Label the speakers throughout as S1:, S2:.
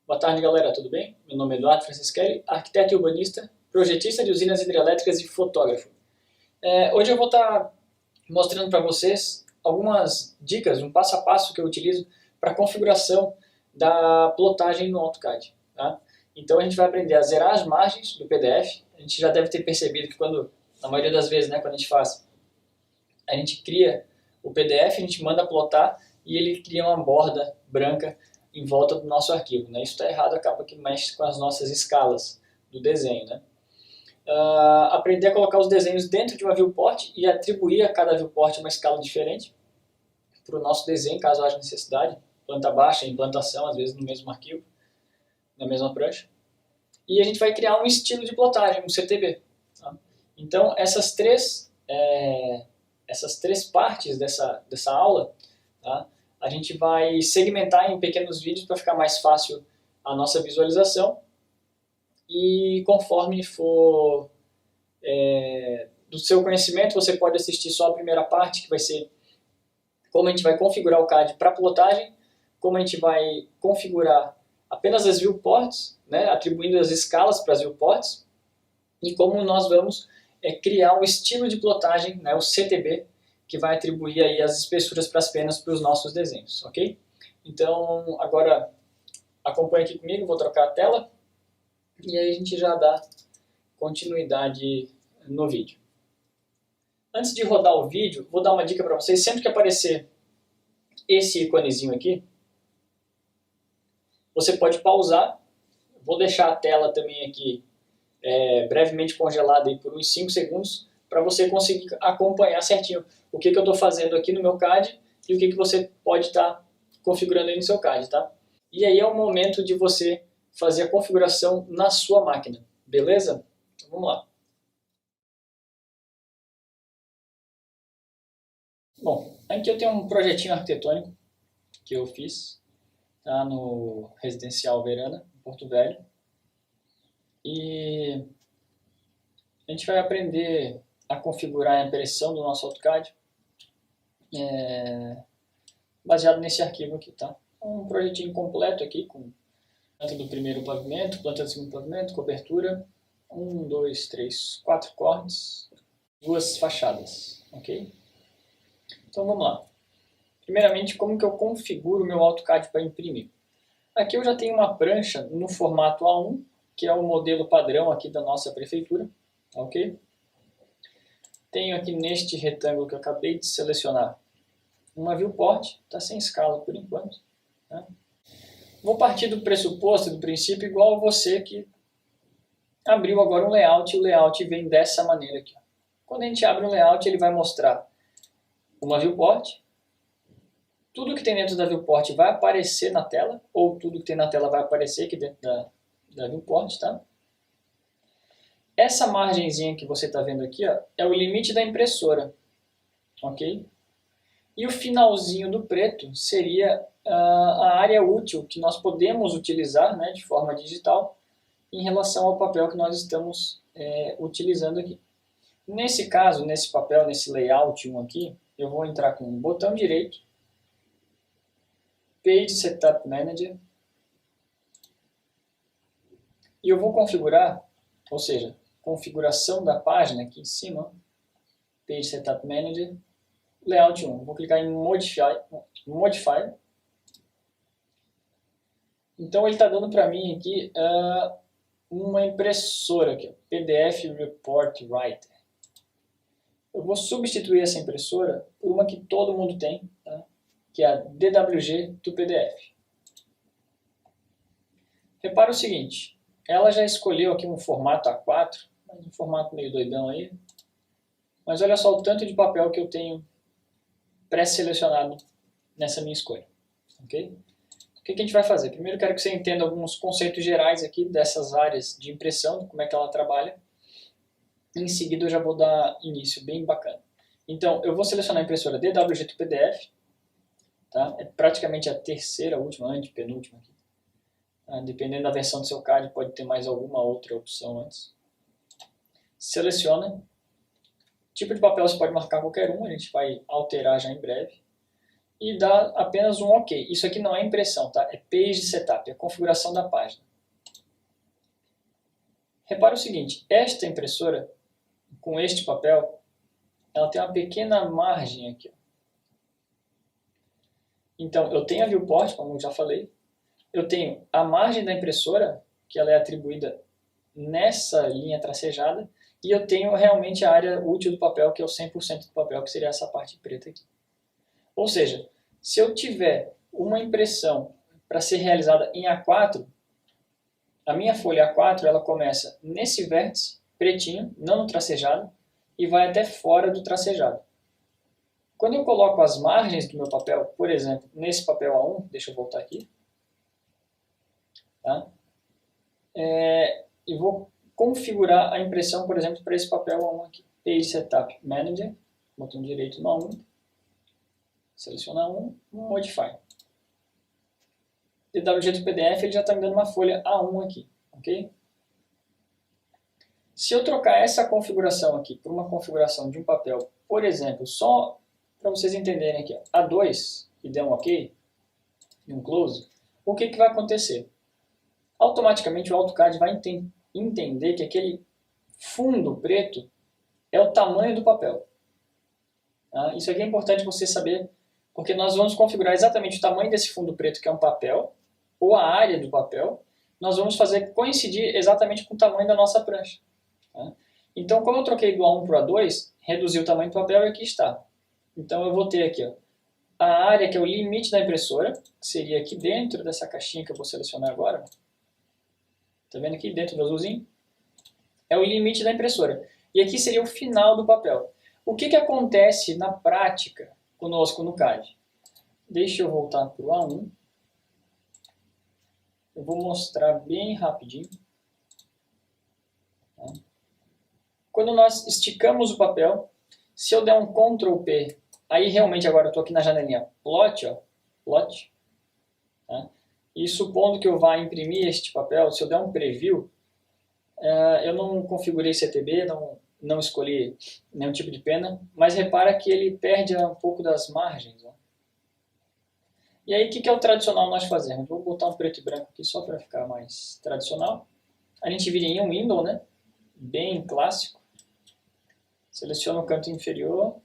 S1: Boa tarde, galera, tudo bem? Meu nome é Eduardo Francischelli, arquiteto e urbanista, projetista de usinas hidrelétricas e fotógrafo. Hoje eu vou estar mostrando para vocês algumas dicas, um passo a passo que eu utilizo para a configuração da plotagem no AutoCAD. Tá? Então a gente vai aprender a zerar as margens do PDF. A gente já deve ter percebido que na maioria das vezes, quando a gente cria o PDF, a gente manda plotar e ele cria uma borda branca em volta do nosso arquivo. Isso está errado, acaba que mexe com as nossas escalas do desenho. Aprender a colocar os desenhos dentro de uma viewport e atribuir a cada viewport uma escala diferente para o nosso desenho, caso haja necessidade. Planta baixa, implantação, às vezes no mesmo arquivo, na mesma prancha. E a gente vai criar um estilo de plotagem, um CTB. Tá? Então, essas três partes dessa aula, tá? A gente vai segmentar em pequenos vídeos para ficar mais fácil a nossa visualização. E conforme for do seu conhecimento, você pode assistir só a primeira parte, que vai ser como a gente vai configurar o CAD para plotagem, como a gente vai configurar apenas as viewports, atribuindo as escalas para as viewports, e como nós vamos criar um estilo de plotagem, o CTB, que vai atribuir aí as espessuras para as penas para os nossos desenhos, ok? Então, agora acompanhe aqui comigo, vou trocar a tela, e aí a gente já dá continuidade no vídeo. Antes de rodar o vídeo, vou dar uma dica para vocês. Sempre que aparecer esse íconezinho aqui, você pode pausar. Vou deixar a tela também aqui brevemente congelada aí por uns 5 segundos para você conseguir acompanhar certinho o que eu estou fazendo aqui no meu CAD e o que você pode estar configurando aí no seu CAD, tá? E aí é o momento de você fazer a configuração na sua máquina, beleza? Então vamos lá. Bom, aqui eu tenho um projetinho arquitetônico que eu fiz, tá, no Residencial Verana, em Porto Velho. E a gente vai aprender a configurar a impressão do nosso AutoCAD baseado nesse arquivo aqui, tá? Um projetinho completo aqui com planta do primeiro pavimento, planta do segundo pavimento, cobertura, 1, 2, 3, 4 cortes, 2 fachadas, ok? Então vamos lá. Primeiramente, como que eu configuro o meu AutoCAD para imprimir? Aqui eu já tenho uma prancha no formato A1, que é o modelo padrão aqui da nossa prefeitura, ok? Tenho aqui neste retângulo que eu acabei de selecionar uma viewport, está sem escala por enquanto. Tá? Vou partir do pressuposto, do princípio, igual você que abriu agora um layout, e o layout vem dessa maneira aqui. Quando a gente abre um layout, ele vai mostrar uma viewport. Tudo que tem dentro da viewport vai aparecer na tela, ou tudo que tem na tela vai aparecer aqui dentro da viewport, tá? Essa margenzinha que você está vendo aqui, ó, é o limite da impressora, ok? E o finalzinho do preto seria a área útil que nós podemos utilizar, de forma digital em relação ao papel que nós estamos utilizando aqui. Nesse caso, nesse papel, nesse layout 1 aqui, eu vou entrar com o botão direito, Page Setup Manager, e eu vou configurar, ou seja, configuração da página aqui em cima, Page Setup Manager, Layout 1. Vou clicar em Modify. Então ele está dando para mim aqui uma impressora, aqui, PDF Report Writer. Eu vou substituir essa impressora por uma que todo mundo tem, tá? Que é a DWG to PDF. Repara o seguinte, ela já escolheu aqui um formato A4, um formato meio doidão aí, mas olha só o tanto de papel que eu tenho pré-selecionado nessa minha escolha. Okay? O que a gente vai fazer? Primeiro eu quero que você entenda alguns conceitos gerais aqui dessas áreas de impressão, como é que ela trabalha. Em seguida eu já vou dar início bem bacana. Então eu vou selecionar a impressora DWG to PDF, tá? É praticamente a terceira, última, antepenúltima aqui. Dependendo da versão do seu CAD, pode ter mais alguma outra opção antes. Seleciona. Tipo de papel você pode marcar qualquer um, a gente vai alterar já em breve. e dá apenas um OK. Isso aqui não é impressão, tá? É Page Setup, é a configuração da página. Repara o seguinte, esta impressora, com este papel, ela tem uma pequena margem aqui. Então, eu tenho a viewport, como eu já falei, eu tenho a margem da impressora, que ela é atribuída nessa linha tracejada, e eu tenho realmente a área útil do papel, que é o 100% do papel, que seria essa parte preta aqui. Ou seja, se eu tiver uma impressão para ser realizada em A4, a minha folha A4 ela começa nesse vértice pretinho, não no tracejado, e vai até fora do tracejado. Quando eu coloco as margens do meu papel, por exemplo, nesse papel A1, deixa eu voltar aqui, tá? E vou configurar a impressão, por exemplo, para esse papel A1 aqui. Page Setup Manager, botão direito no A1, seleciona A1, Modify. DWG do PDF ele já está me dando uma folha A1 aqui, ok? Se eu trocar essa configuração aqui por uma configuração de um papel, por exemplo, só para vocês entenderem aqui, A2, e der um OK, e um Close, o que vai acontecer? Automaticamente o AutoCAD vai entender que aquele fundo preto é o tamanho do papel. Tá? Isso aqui é importante você saber, porque nós vamos configurar exatamente o tamanho desse fundo preto, que é um papel, ou a área do papel, nós vamos fazer coincidir exatamente com o tamanho da nossa prancha. Tá? Então, como eu troquei do A1 para o A2, reduzi o tamanho do papel e aqui está. Então, eu vou ter aqui a área que é o limite da impressora, que seria aqui dentro dessa caixinha que eu vou selecionar agora. Está vendo aqui dentro do azulzinho? É o limite da impressora. E aqui seria o final do papel. O que acontece na prática conosco no CAD? Deixa eu voltar para o A1. Eu vou mostrar bem rapidinho. Quando nós esticamos o papel, se eu der um Ctrl P, aí realmente agora eu estou aqui na janelinha Plot, ó, Plot, tá? E supondo que eu vá imprimir este papel, se eu der um Preview, eu não configurei CTB, não escolhi nenhum tipo de pena, mas repara que ele perde um pouco das margens. Ó. E aí o que é o tradicional nós fazemos? Vou botar um preto e branco aqui só para ficar mais tradicional. A gente vira em um window, né? Bem clássico. Seleciona o canto inferior,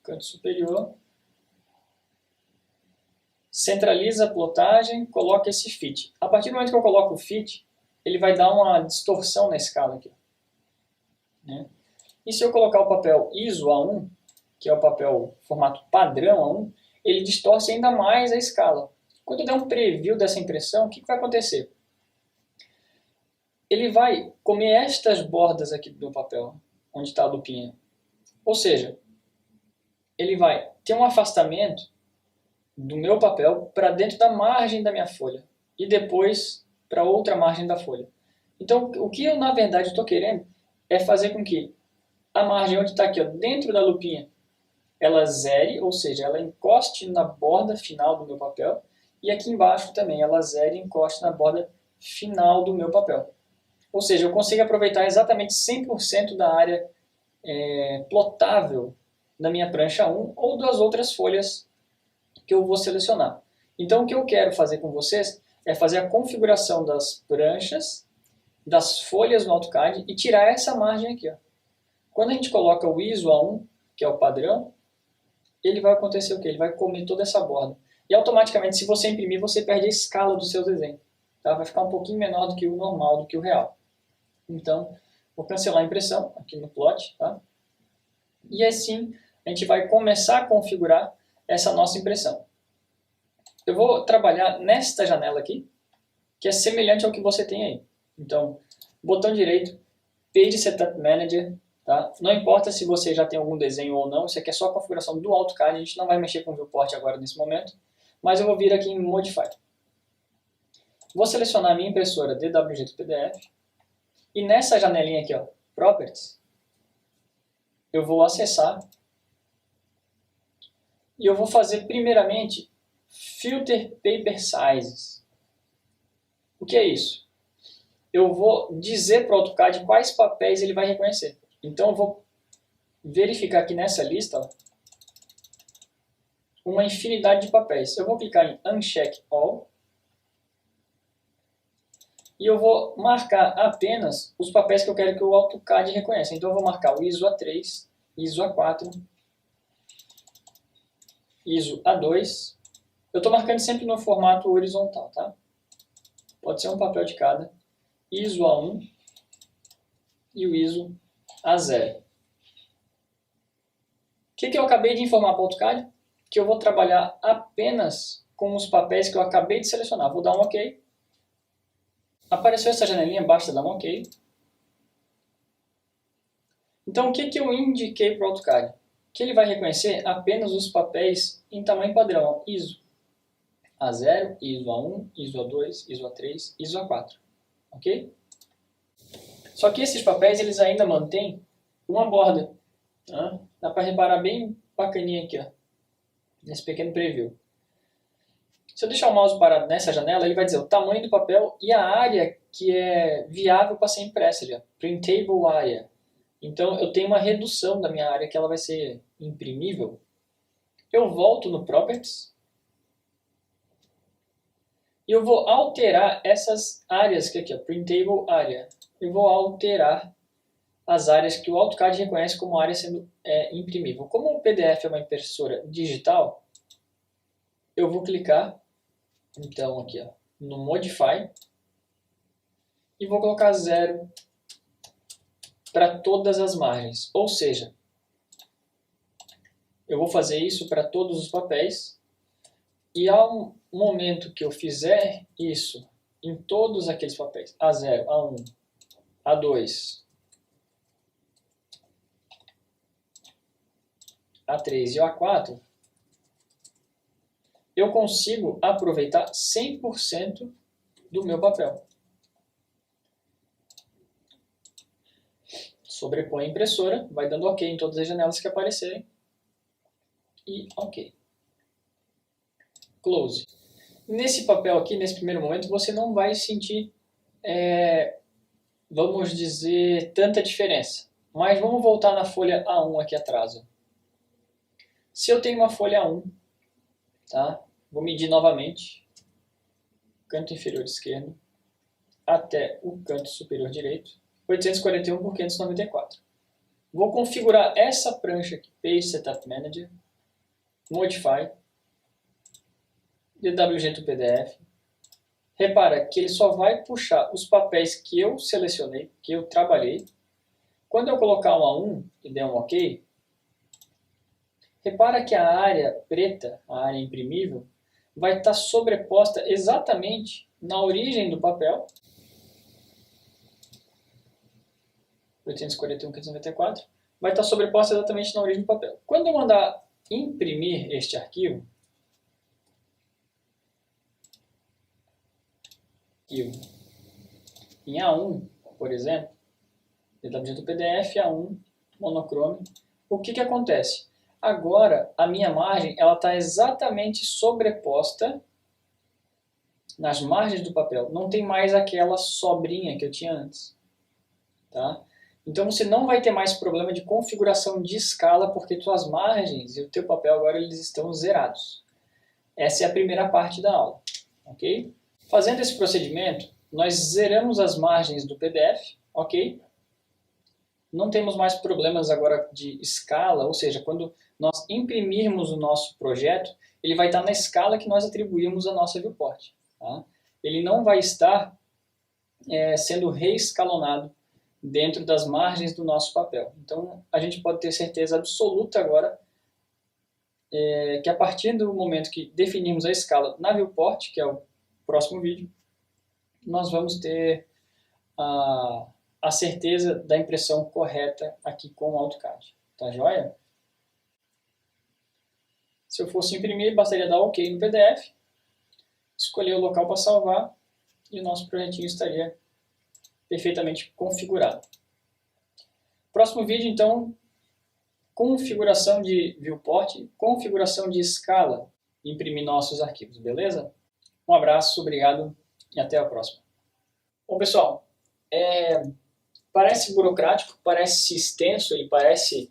S1: canto superior. Centraliza a plotagem, coloca esse fit. A partir do momento que eu coloco o fit, ele vai dar uma distorção na escala aqui. Né? E se eu colocar o papel ISO A1, que é o papel formato padrão A1, ele distorce ainda mais a escala. Quando eu der um preview dessa impressão, o que vai acontecer? Ele vai comer estas bordas aqui do meu papel, onde está a lupinha. Ou seja, ele vai ter um afastamento do meu papel para dentro da margem da minha folha e depois para outra margem da folha. Então, o que eu na verdade estou querendo é fazer com que a margem onde está aqui, ó, dentro da lupinha, ela zere, ou seja, ela encoste na borda final do meu papel, e aqui embaixo também ela zere e encoste na borda final do meu papel. Ou seja, eu consigo aproveitar exatamente 100% da área plotável da minha prancha 1 ou das outras folhas que eu vou selecionar. Então, o que eu quero fazer com vocês é fazer a configuração das pranchas, das folhas no AutoCAD e tirar essa margem aqui. Ó. Quando a gente coloca o ISO A1, que é o padrão, ele vai acontecer o quê? Ele vai comer toda essa borda. E automaticamente, se você imprimir, você perde a escala do seu desenho. Tá? Vai ficar um pouquinho menor do que o normal, do que o real. Então, vou cancelar a impressão aqui no plot. Tá? E assim, a gente vai começar a configurar essa nossa impressão. Eu vou trabalhar nesta janela aqui, que é semelhante ao que você tem aí. Então, botão direito, Page Setup Manager. Tá? Não importa se você já tem algum desenho ou não, isso aqui é só a configuração do AutoCAD, a gente não vai mexer com o viewport agora nesse momento, mas eu vou vir aqui em Modify. Vou selecionar a minha impressora DWG do PDF, e nessa janelinha aqui, ó, Properties, eu vou acessar, e eu vou fazer primeiramente Filter Paper Sizes. O que é isso? Eu vou dizer para o AutoCAD quais papéis ele vai reconhecer. Então eu vou verificar aqui nessa lista, ó, uma infinidade de papéis. Eu vou clicar em Uncheck All e eu vou marcar apenas os papéis que eu quero que o AutoCAD reconheça. Então eu vou marcar o ISO A3, ISO A4, ISO A2. Eu estou marcando sempre no formato horizontal, tá? Pode ser um papel de cada. ISO A1 e o ISO A0. O que eu acabei de informar para o AutoCAD? Que eu vou trabalhar apenas com os papéis que eu acabei de selecionar. Vou dar um OK. Apareceu essa janelinha, basta dar um OK. Então, o que eu indiquei para o AutoCAD? Que ele vai reconhecer apenas os papéis em tamanho padrão. ISO A0, ISO A1, ISO A2, ISO A3, ISO A4. Ok? Só que esses papéis eles ainda mantêm uma borda. Tá? Dá para reparar bem bacaninha aqui, ó, nesse pequeno preview. Se eu deixar o mouse parado nessa janela, ele vai dizer o tamanho do papel e a área que é viável para ser impressa, já. Printable area. Então eu tenho uma redução da minha área que ela vai ser imprimível. Eu volto no Properties e eu vou alterar essas áreas que aqui, ó, Printable area. Eu vou alterar as áreas que o AutoCAD reconhece como área sendo imprimível. Como o PDF é uma impressora digital, eu vou clicar então aqui, ó, no Modify e vou colocar 0 para todas as margens. Ou seja, eu vou fazer isso para todos os papéis e ao momento que eu fizer isso em todos aqueles papéis, A0, A1, A2, A3 e A4, eu consigo aproveitar 100% do meu papel. Sobrepõe a impressora, vai dando OK em todas as janelas que aparecerem. E OK. Close. Nesse papel aqui, nesse primeiro momento, você não vai sentir, vamos dizer, tanta diferença. Mas vamos voltar na folha A1 aqui atrás. Ó. Se eu tenho uma folha A1, tá? Vou medir novamente, canto inferior esquerdo, até o canto superior direito, 841 por 594. Vou configurar essa prancha aqui, Page Setup Manager, Modify, DWG to PDF. Repara que ele só vai puxar os papéis que eu selecionei, que eu trabalhei. Quando eu colocar um A1 e der um OK, repara que a área preta, a área imprimível, vai estar sobreposta exatamente na origem do papel, 841, 594, vai estar sobreposta exatamente na origem do papel. Quando eu mandar imprimir este arquivo, em A1, por exemplo, DWG do PDF, A1, monochrome, o que acontece? Agora, a minha margem está exatamente sobreposta nas margens do papel. Não tem mais aquela sobrinha que eu tinha antes. Tá? Então, você não vai ter mais problema de configuração de escala, porque suas margens e o teu papel agora eles estão zerados. Essa é a primeira parte da aula. Ok? Fazendo esse procedimento, nós zeramos as margens do PDF. Ok? Não temos mais problemas agora de escala, ou seja, quando nós imprimirmos o nosso projeto, ele vai estar na escala que nós atribuímos à nossa viewport. Tá? Ele não vai estar sendo reescalonado dentro das margens do nosso papel. Então, a gente pode ter certeza absoluta agora que a partir do momento que definirmos a escala na viewport, que é o próximo vídeo, nós vamos ter a certeza da impressão correta aqui com o AutoCAD. Tá joia? Se eu fosse imprimir, bastaria dar OK no PDF, escolher o local para salvar e o nosso projetinho estaria perfeitamente configurado. Próximo vídeo, então, configuração de viewport, configuração de escala, imprimir nossos arquivos, beleza? Um abraço, obrigado e até a próxima. Bom, pessoal, parece burocrático, parece extenso e parece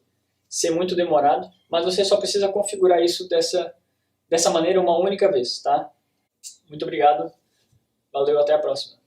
S1: ser muito demorado, mas você só precisa configurar isso dessa dessa maneira uma única vez, tá? Muito obrigado, valeu, até a próxima.